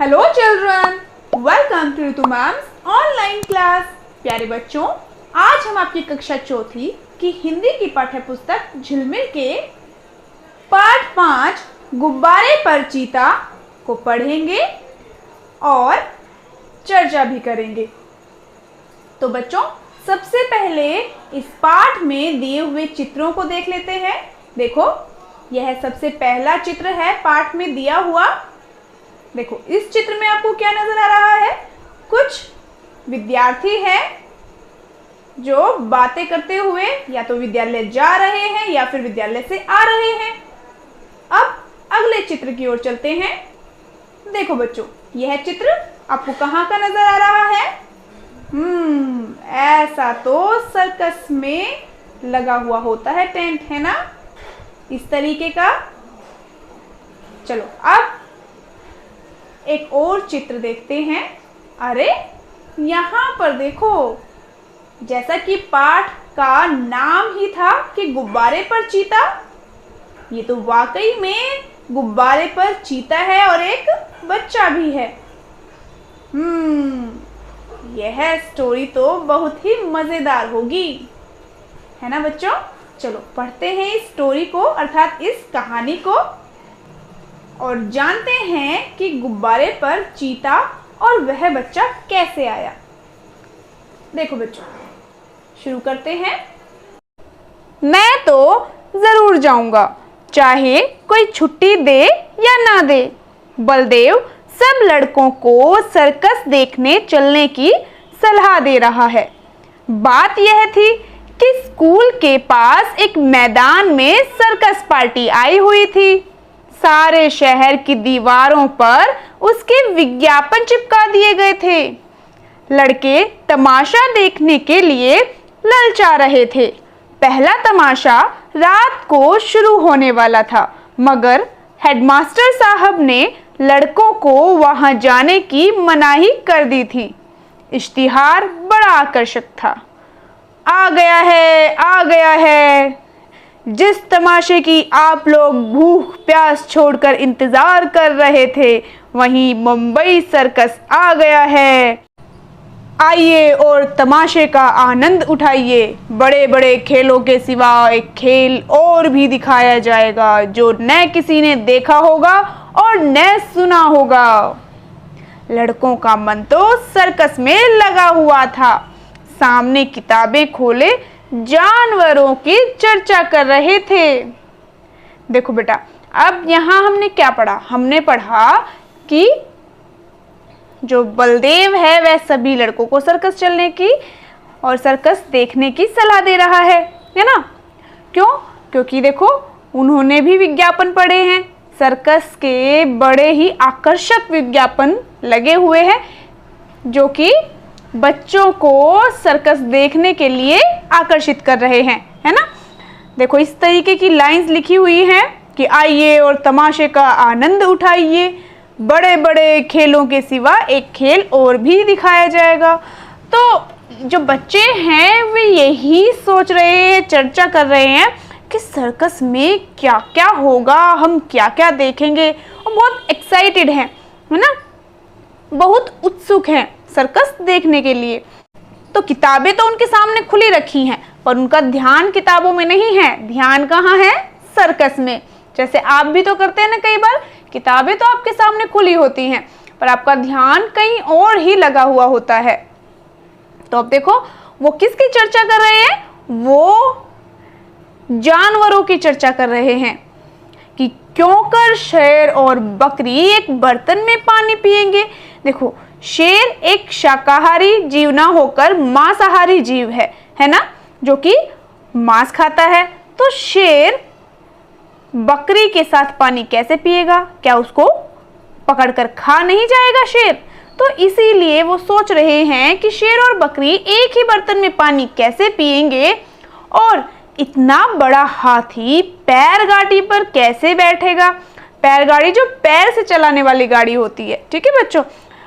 Hello children, welcome to Ritu ma'am's online class. प्यारे बच्चों, आज हम आपकी कक्षा चौथी की हिंदी की पाठ्य पुस्तक झिलमिल के पाठ 5 गुब्बारे पर चीता को पढ़ेंगे और चर्चा भी करेंगे। तो बच्चों, सबसे पहले इस पाठ में दिए हुए चित्रों को देख लेते हैं। देखो, यह सबसे पहला चित्र है पाठ में दिया हुआ। देखो, इस चित्र में आपको क्या नजर आ रहा है? कुछ विद्यार्थी हैं जो बातें करते हुए या तो विद्यालय जा रहे हैं या फिर विद्यालय से आ रहे हैं। अब अगले चित्र की ओर चलते हैं। देखो बच्चों, यह चित्र आपको कहाँ का नजर आ रहा है? ऐसा तो सर्कस में लगा हुआ होता है टेंट, है ना? इस तरीके का। चलो अब एक और चित्र देखते हैं। अरे यहाँ पर देखो, जैसा कि पाठ का नाम ही था कि गुब्बारे पर चीता, ये तो वाकई में गुब्बारे पर चीता है और एक बच्चा भी है। यह स्टोरी तो बहुत ही मजेदार होगी, है ना बच्चों? चलो पढ़ते हैं इस स्टोरी को, अर्थात इस कहानी को, और जानते हैं कि गुब्बारे पर चीता और वह बच्चा कैसे आया। देखो बच्चों, शुरू करते हैं। मैं तो जरूर जाऊंगा, चाहे कोई छुट्टी दे या ना दे। बलदेव सब लड़कों को सर्कस देखने चलने की सलाह दे रहा है। बात यह थी कि स्कूल के पास एक मैदान में सर्कस पार्टी आई हुई थी। सारे शहर की दीवारों पर उसके विज्ञापन चिपका दिए गए थे। लड़के तमाशा देखने के लिए ललचा रहे थे। पहला तमाशा रात को शुरू होने वाला था, मगर हेडमास्टर साहब ने लड़कों को वहां जाने की मनाही कर दी थी। इश्तिहार बड़ा आकर्षक था। आ गया है, आ गया है। जिस तमाशे की आप लोग भूख प्यास छोड़कर इंतजार कर रहे थे, वहीं मुंबई सर्कस आ गया है। आइए और तमाशे का आनंद उठाइए। बड़े बड़े खेलों के सिवा एक खेल और भी दिखाया जाएगा जो न किसी ने देखा होगा और न सुना होगा। लड़कों का मन तो सर्कस में लगा हुआ था। सामने किताबें खोले जानवरों की चर्चा कर रहे थे। देखो बेटा, अब यहाँ हमने क्या पढ़ा? हमने पढ़ा कि जो बलदेव है वह सभी लड़कों को सर्कस चलने की और सर्कस देखने की सलाह दे रहा है ना? क्यों? क्योंकि देखो, उन्होंने भी विज्ञापन पढ़े हैं। सर्कस के बड़े ही आकर्षक विज्ञापन लगे हुए हैं जो कि बच्चों को सर्कस देखने के लिए आकर्षित कर रहे हैं, है ना? देखो, इस तरीके की लाइंस लिखी हुई हैं कि आइए और तमाशे का आनंद उठाइए। बड़े बड़े खेलों के सिवा एक खेल और भी दिखाया जाएगा। तो जो बच्चे हैं वे यही सोच रहे हैं, चर्चा कर रहे हैं कि सर्कस में क्या क्या होगा, हम क्या क्या देखेंगे, और बहुत एक्साइटेड हैं, है ना? बहुत उत्सुक हैं सर्कस देखने के लिए। तो किताबें तो उनके सामने खुली रखी हैं, पर उनका ध्यान किताबों में नहीं है। ध्यान कहाँ है? सर्कस में। जैसे आप भी तो करते हैं ना, कई बार किताबें तो आपके सामने खुली होती हैं पर आपका ध्यान कहीं और ही लगा हुआ होता है। तो अब देखो, वो किसकी चर्चा कर रहे हैं? वो जानवरों की चर्चा कर रहे हैं कि क्यों कर शेर और बकरी एक बर्तन में पानी पिएंगे। देखो, शेर एक शाकाहारी जीव ना होकर मांसाहारी जीव है ना, जो कि मांस खाता है। तो शेर बकरी के साथ पानी कैसे पिएगा? क्या उसको पकड़कर खा नहीं जाएगा शेर? तो इसीलिए वो सोच रहे हैं कि शेर और बकरी एक ही बर्तन में पानी कैसे पिएंगे, और इतना बड़ा हाथी पैर गाड़ी पर कैसे बैठेगा। पैर गाड़ी जो पैर से चलाने वाली गाड़ी होती है, ठीक है बच्चों?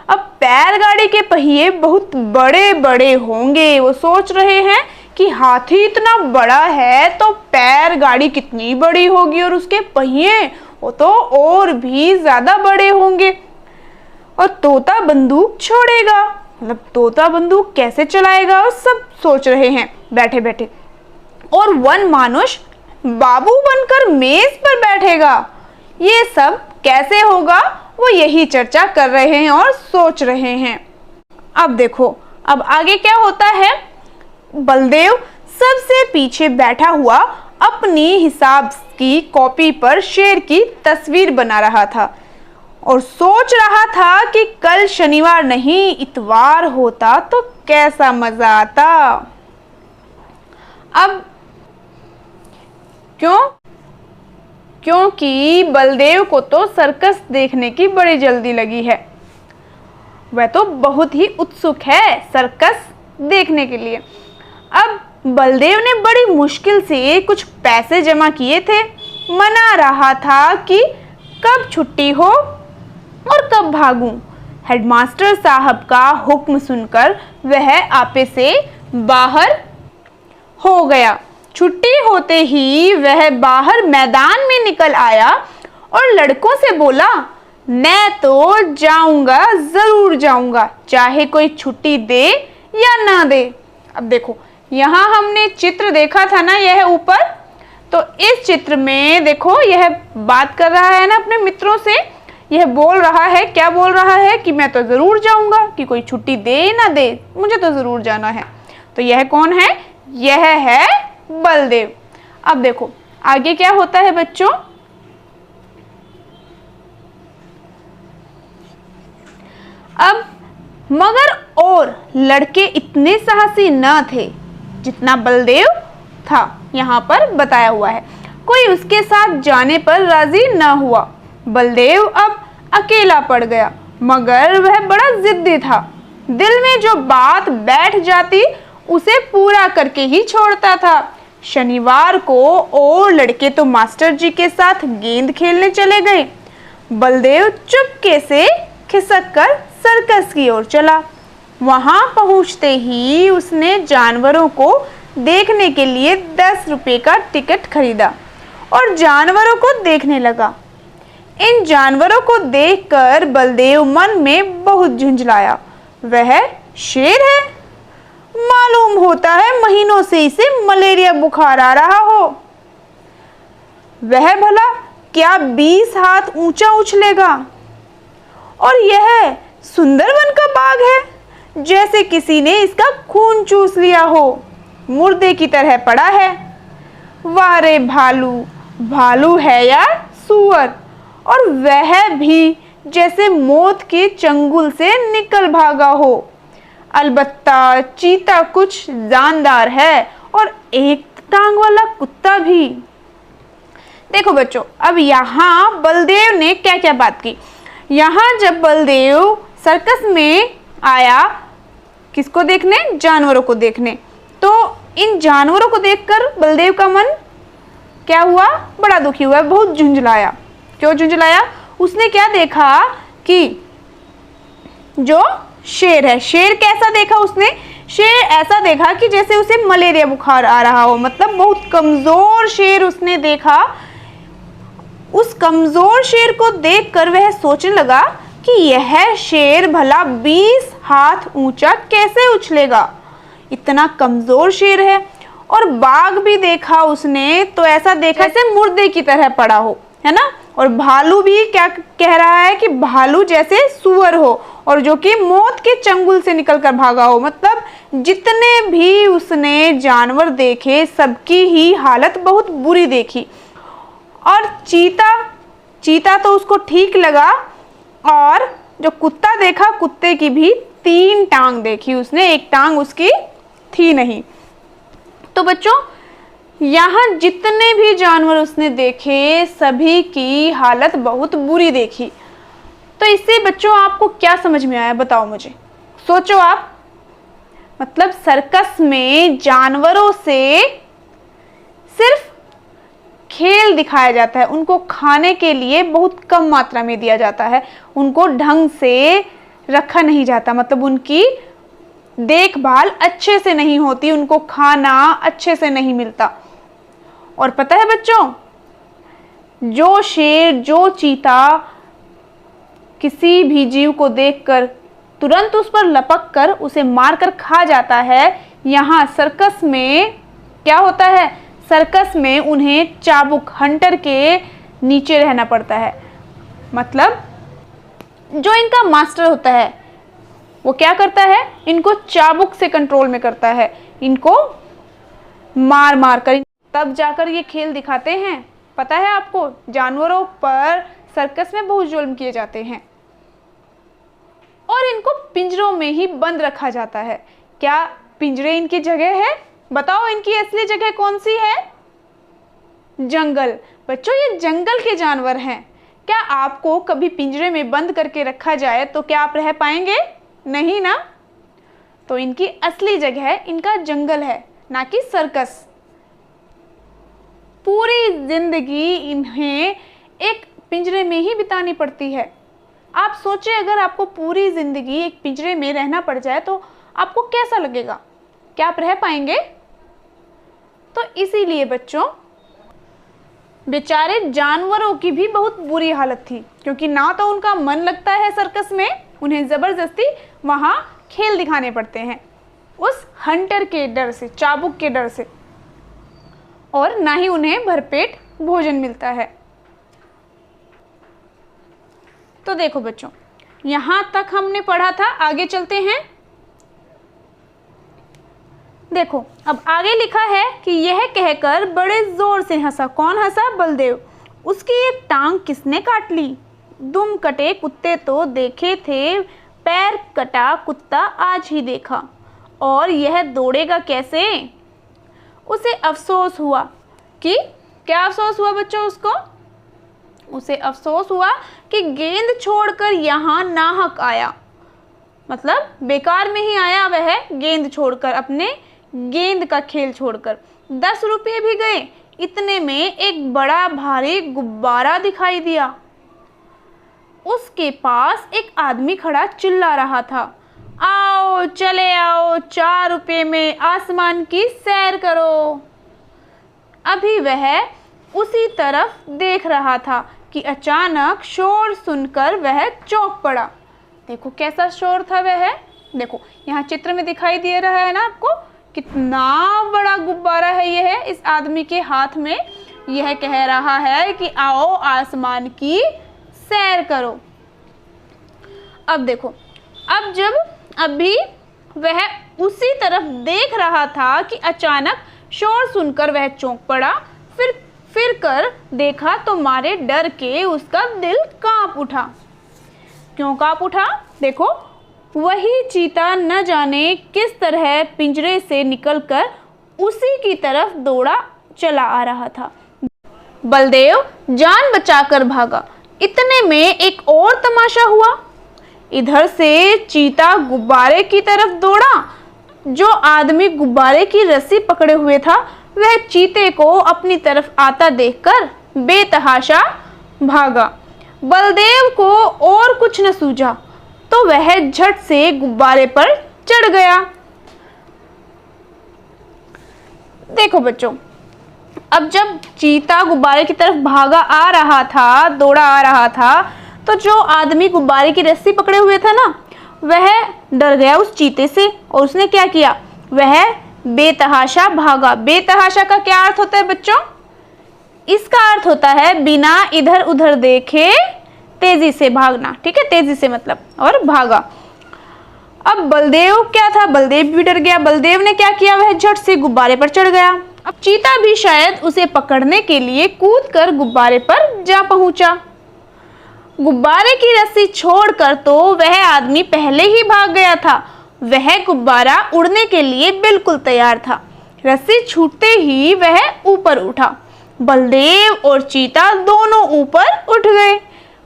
अब पैर गाड़ी के पहिए बहुत बड़े बड़े होंगे। वो सोच रहे हैं कि हाथी इतना बड़ा है तो पैर गाड़ी कितनी बड़ी होगी, और उसके पहिए वो तो और भी ज्यादा बड़े होंगे। और तोता बंदूक छोड़ेगा। मतलब तोता बंदूक कैसे चलाएगा, और सब सोच रहे हैं बैठे बैठे। और वन मानुष बाबू बनकर मेज पर बैठेगा। ये सब कैसे होगा, वो यही चर्चा कर रहे हैं और सोच रहे हैं। अब देखो, अब आगे क्या होता है। बलदेव सबसे पीछे बैठा हुआ अपनी हिसाब की कॉपी पर शेर की तस्वीर बना रहा था और सोच रहा था कि कल शनिवार नहीं इतवार होता तो कैसा मजा आता। अब क्योंकि बलदेव को तो सर्कस देखने की बड़ी जल्दी लगी है। वह तो बहुत ही उत्सुक है सर्कस देखने के लिए। अब बलदेव ने बड़ी मुश्किल से कुछ पैसे जमा किए थे। मना रहा था कि कब छुट्टी हो और कब भागूं। हेडमास्टर साहब का हुक्म सुनकर वह आपे से बाहर हो गया। छुट्टी होते ही वह बाहर मैदान में निकल आया और लड़कों से बोला, मैं तो जाऊंगा, जरूर जाऊंगा, चाहे कोई छुट्टी दे या ना दे। अब देखो, यहाँ हमने चित्र देखा था ना, यह ऊपर, तो इस चित्र में देखो यह बात कर रहा है ना अपने मित्रों से। यह बोल रहा है, क्या बोल रहा है कि मैं तो जरूर जाऊंगा, कि कोई छुट्टी दे ना दे, मुझे तो जरूर जाना है। तो यह कौन है? यह है बलदेव। अब देखो आगे क्या होता है बच्चों। अब मगर और लड़के इतने साहसी न थे जितना बलदेव था, यहाँ पर बताया हुआ है। कोई उसके साथ जाने पर राजी न हुआ। बलदेव अब अकेला पड़ गया, मगर वह बड़ा जिद्दी था। दिल में जो बात बैठ जाती उसे पूरा करके ही छोड़ता था। शनिवार को और लड़के तो मास्टर जी के साथ गेंद खेलने चले गए। बलदेव चुपके से खिसक कर सर्कस की ओर चला। वहां पहुंचते ही उसने जानवरों को देखने के लिए 10 रुपए का टिकट खरीदा और जानवरों को देखने लगा। इन जानवरों को देखकर बलदेव मन में बहुत झुंझलाया। वह शेर है, मालूम होता है महीनों से इसे मलेरिया बुखार आ रहा हो। वह भला क्या 20 हाथ ऊंचा उछलेगा। और यह सुंदरवन का बाघ है, जैसे किसी ने इसका खून चूस लिया हो, मुर्दे की तरह पड़ा है। वाह रे भालू, भालू है या सूअर, और वह भी जैसे मौत के चंगुल से निकल भागा हो। अलबत्ता चीता कुछ जानदार है और एक टांग वाला कुत्ता भी। देखो बच्चों, अब यहाँ बलदेव ने क्या क्या बात की। यहाँ जब बलदेव सर्कस में आया, किसको देखने? जानवरों को देखने। तो इन जानवरों को देखकर बलदेव का मन क्या हुआ? बड़ा दुखी हुआ, बहुत झुंझलाया। क्यों झुंझलाया? उसने क्या देखा कि जो शेर है, शेर कैसा देखा उसने? शेर ऐसा देखा कि जैसे उसे मलेरिया बुखार आ रहा हो, मतलब बहुत कमजोर शेर उसने देखा। उस कमजोर शेर को देखकर वह सोचने लगा कि यह शेर भला 20 हाथ ऊंचा कैसे उछलेगा, इतना कमजोर शेर है। और बाघ भी देखा उसने, तो ऐसा देखा जैसे मुर्दे की तरह पड़ा हो, है ना। और भालू भी क्या कह रहा है कि भालू जैसे सूअर हो और जो कि मौत के चंगुल से निकलकर भागा हो। मतलब जितने भी उसने जानवर देखे सबकी ही हालत बहुत बुरी देखी। और चीता तो उसको ठीक लगा, और जो कुत्ता देखा, कुत्ते की भी 3 टांग देखी उसने, एक टांग उसकी थी नहीं। तो बच्चों, यहाँ जितने भी जानवर उसने देखे सभी की हालत बहुत बुरी देखी। तो इससे बच्चों आपको क्या समझ में आया, बताओ मुझे। सोचो आप, मतलब सर्कस में जानवरों से सिर्फ खेल दिखाया जाता है, उनको खाने के लिए बहुत कम मात्रा में दिया जाता है, उनको ढंग से रखा नहीं जाता, मतलब उनकी देखभाल अच्छे से नहीं होती, उनको खाना अच्छे से नहीं मिलता। और पता है बच्चों, जो शेर जो चीता किसी भी जीव को देखकर तुरंत उस पर लपक कर उसे मारकर खा जाता है, यहाँ सर्कस में क्या होता है? सर्कस में उन्हें चाबुक हंटर के नीचे रहना पड़ता है। मतलब जो इनका मास्टर होता है वो क्या करता है? इनको चाबुक से कंट्रोल में करता है, इनको मार मार कर तब जाकर ये खेल दिखाते हैं। पता है आपको, जानवरों पर सर्कस में बहुत जुल्म किए जाते हैं और इनको पिंजरों में ही बंद रखा जाता है। क्या पिंजरे इनकी जगह है? बताओ इनकी असली जगह कौन सी है? जंगल। बच्चों, ये जंगल के जानवर हैं। क्या आपको कभी पिंजरे में बंद करके रखा जाए तो क्या आप रह पाएंगे? नहीं ना। तो इनकी असली जगह इनका जंगल है, ना कि सर्कस। पूरी जिंदगी इन्हें एक पिंजरे में ही बितानी पड़ती है। आप सोचें, अगर आपको पूरी जिंदगी एक पिंजरे में रहना पड़ जाए तो आपको कैसा लगेगा? क्या आप रह पाएंगे? तो इसीलिए बच्चों, बेचारे जानवरों की भी बहुत बुरी हालत थी, क्योंकि ना तो उनका मन लगता है सर्कस में, उन्हें ज़बरदस्ती वहाँ खेल दिखाने पड़ते हैं उस हंटर के डर से, चाबुक के डर से, और ना ही उन्हें भरपेट भोजन मिलता है। तो देखो बच्चों, यहाँ तक हमने पढ़ा था, आगे चलते हैं। देखो, अब आगे लिखा है कि यह कहकर बड़े जोर से हंसा। कौन हंसा? बलदेव। उसकी एक टांग किसने काट ली? दुम कटे कुत्ते तो देखे थे, पैर कटा कुत्ता आज ही देखा। और यह दौड़ेगा कैसे? उसे अफसोस हुआ कि, क्या अफसोस हुआ बच्चों उसको? उसे अफसोस हुआ कि गेंद छोड़कर यहाँ नाहक आया। मतलब बेकार में ही आया वह, गेंद छोड़कर, अपने गेंद का खेल छोड़कर। 10 रुपये भी गए। इतने में एक बड़ा भारी गुब्बारा दिखाई दिया। उसके पास एक आदमी खड़ा चिल्ला रहा था, आओ चले आओ, 4 रुपये में आसमान की सैर करो। अभी वह उसी तरफ देख रहा था कि अचानक शोर सुनकर वह चौंक पड़ा। देखो कैसा शोर था वह। देखो यहाँ चित्र में दिखाई दे रहा है ना आपको, कितना बड़ा गुब्बारा है यह इस आदमी के हाथ में। यह कह रहा है कि आओ आसमान की सैर करो। अब देखो, अब जब अभी वह उसी तरफ देख रहा था कि अचानक शोर सुनकर वह चौंक पड़ा। फिर कर देखा तो मारे डर के उसका दिल कांप उठा। क्यों कांप उठा? देखो, वही चीता न जाने किस तरह पिंजरे से निकलकर उसी की तरफ दौड़ा चला आ रहा था। बलदेव जान बचाकर भागा। इतने में एक और तमाशा हुआ। इधर से चीता गुब्बारे की तरफ दौड़ा। जो आदमी गुब्बारे की रस्सी पकड़े हुए था वह चीते को अपनी तरफ आता देखकर बेतहाशा भागा। बलदेव को और कुछ न सूझा तो वह झट से गुब्बारे पर चढ़ गया। देखो बच्चों, अब जब चीता गुब्बारे की तरफ भागा आ रहा था, दौड़ा आ रहा था, तो जो आदमी गुब्बारे की रस्सी पकड़े हुए था ना, वह डर गया उस चीते से और उसने क्या किया? वह बेतहाशा भागा। बेतहाशा का क्या अर्थ होता है बच्चों? इसका अर्थ होता है बिना इधर उधर देखे तेजी से भागना। ठीक है, तेजी से मतलब, और भागा। अब बलदेव क्या था? बलदेव भी डर गया। बलदेव ने क्या किया? वह झट से गुब्बारे पर चढ़ गया। अब चीता भी शायद उसे पकड़ने के लिए कूदकर गुब्बारे पर जा पहुंचा। गुब्बारे की रस्सी छोड़कर तो वह आदमी पहले ही भाग गया था। वह गुब्बारा उड़ने के लिए बिल्कुल तैयार था। रस्सी छूटते ही वह ऊपर उठा। बलदेव और चीता दोनों ऊपर उठ गए।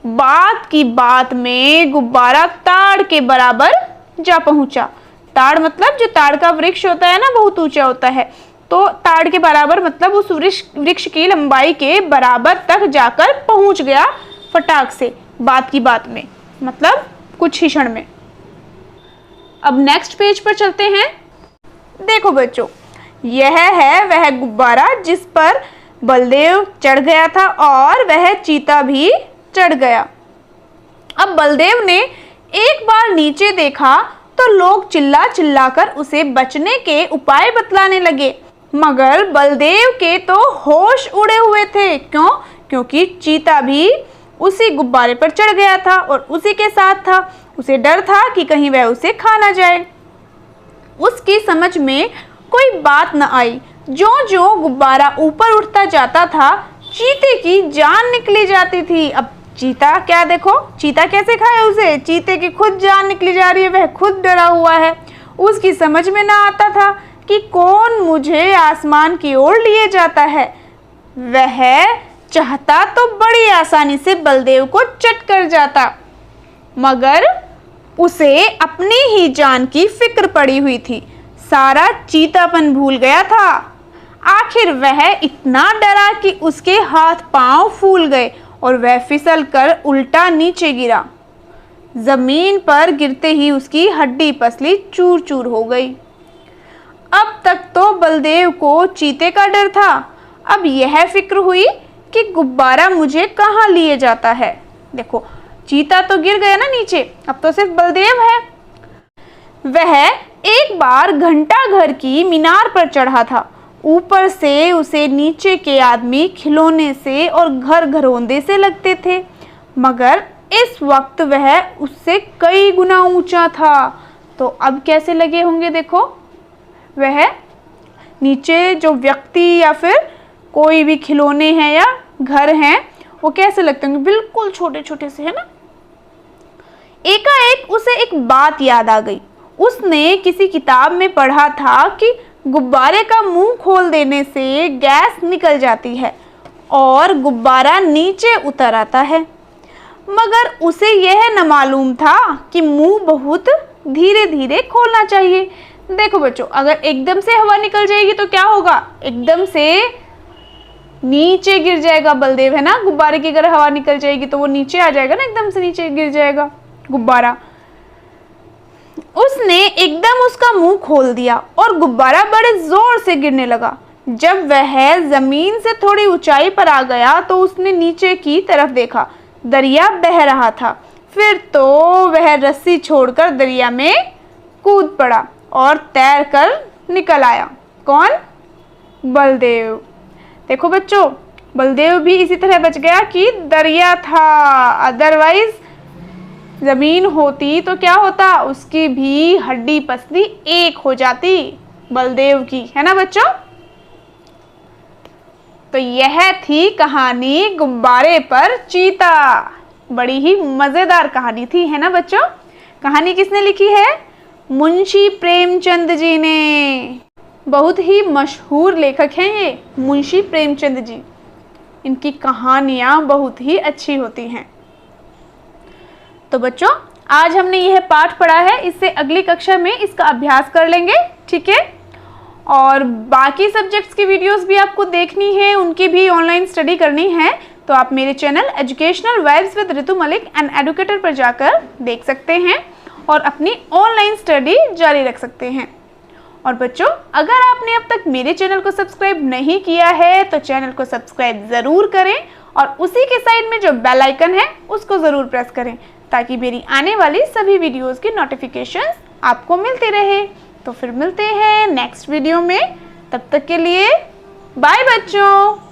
बात की बात में गुब्बारा ताड़ के बराबर जा पहुंचा। ताड़ मतलब जो ताड़ का वृक्ष होता है ना, बहुत ऊंचा होता है, तो ताड़ के बराबर मतलब उस वृक्ष की लंबाई के बराबर तक जाकर पहुंच गया फटाक से। बात की बात में मतलब कुछ ही क्षण में। अब नेक्स्ट पेज पर चलते हैं। देखो बच्चों, यह है वह गुब्बारा जिस पर बलदेव चढ़ गया था और वह चीता भी चढ़ गया। अब बलदेव ने एक बार नीचे देखा तो लोग चिल्ला चिल्लाकर उसे बचने के उपाय बतलाने लगे, मगर बलदेव के तो होश उड़े हुए थे। क्यों? क्योंकि चीता भी उसी गुब्बारे पर चढ़ गया था और उसी के साथ था। उसे डर था कि कहीं वह उसे खा ना जाए। उसकी समझ में कोई बात न आई। जो जो गुब्बारा ऊपर उठता जाता था, चीते की जान निकली जाती थी। अब चीता क्या, देखो चीता कैसे खाए उसे, चीते की खुद जान निकली जा रही है, वह खुद डरा हुआ है। उसकी समझ में ना आता था कि कौन मुझे आसमान की ओर लिए जाता है। वह चाहता तो बड़ी आसानी से बलदेव को चट कर जाता, मगर उसे अपनी ही जान की फिक्र पड़ी हुई थी। सारा चीतापन भूल गया था। आखिर वह इतना डरा कि उसके हाथ पांव फूल गए और वह फिसल कर उल्टा नीचे गिरा। जमीन पर गिरते ही उसकी हड्डी पसली चूर चूर हो गई। अब तक तो बलदेव को चीते का डर था, अब यह फिक्र हुई कि गुब्बारा मुझे कहाँ लिए जाता है। देखो चीता तो गिर गया ना नीचे, अब तो सिर्फ बलदेव है। वह एक बार घंटा घर की मीनार पर चढ़ा था। ऊपर से उसे नीचे के आदमी खिलौने से और घर घरौंदे से लगते थे, मगर इस वक्त वह उससे कई गुना ऊंचा था। तो अब कैसे लगे होंगे देखो, वह नीचे जो व्यक्ति या फिर कोई भी खिलौने हैं या घर हैं वो कैसे लगते होंगे, बिल्कुल छोटे छोटे से, है ना। एकाएक उसे एक बात याद आ गई। उसने किसी किताब में पढ़ा था कि गुब्बारे का मुंह खोल देने से गैस निकल जाती है और गुब्बारा नीचे उतर आता है, मगर उसे यह न मालूम था कि मुंह बहुत धीरे धीरे खोलना चाहिए। देखो बच्चों, अगर एकदम से हवा निकल जाएगी तो क्या होगा, एकदम से नीचे गिर जाएगा बलदेव, है ना। गुब्बारे की अगर हवा निकल जाएगी तो वो नीचे आ जाएगा ना, एकदम से नीचे गिर जाएगा गुब्बारा। उसने एकदम उसका मुंह खोल दिया और गुब्बारा बड़े जोर से गिरने लगा। जब वह जमीन से थोड़ी ऊंचाई पर आ गया तो उसने नीचे की तरफ देखा, दरिया बह रहा था। फिर तो वह रस्सी छोड़कर दरिया में कूद पड़ा और तैर कर निकल आया। कौन? बलदेव। देखो बच्चों, बलदेव भी इसी तरह बच गया कि दरिया था, अदरवाइज जमीन होती तो क्या होता, उसकी भी हड्डी पसली एक हो जाती बलदेव की, है ना बच्चों। तो यह थी कहानी गुब्बारे पर चीता। बड़ी ही मजेदार कहानी थी, है ना बच्चों। कहानी किसने लिखी है? मुंशी प्रेमचंद जी ने। बहुत ही मशहूर लेखक हैं ये मुंशी प्रेमचंद जी। इनकी कहानियाँ बहुत ही अच्छी होती हैं। तो बच्चों, आज हमने यह पाठ पढ़ा है, इससे अगली कक्षा में इसका अभ्यास कर लेंगे, ठीक है। और बाकी सब्जेक्ट्स की वीडियोस भी आपको देखनी है, उनकी भी ऑनलाइन स्टडी करनी है, तो आप मेरे channel educational vibes with Ritu Malik an educator पर जाकर देख सकते हैं और अपनी ऑनलाइन स्टडी जारी रख सकते हैं। और बच्चों, अगर आपने अब तक मेरे चैनल को सब्सक्राइब नहीं किया है तो चैनल को सब्सक्राइब ज़रूर करें और उसी के साइड में जो बेल आइकन है उसको ज़रूर प्रेस करें, ताकि मेरी आने वाली सभी वीडियोस की नोटिफिकेशंस आपको मिलती रहे। तो फिर मिलते हैं नेक्स्ट वीडियो में, तब तक के लिए बाय बच्चों।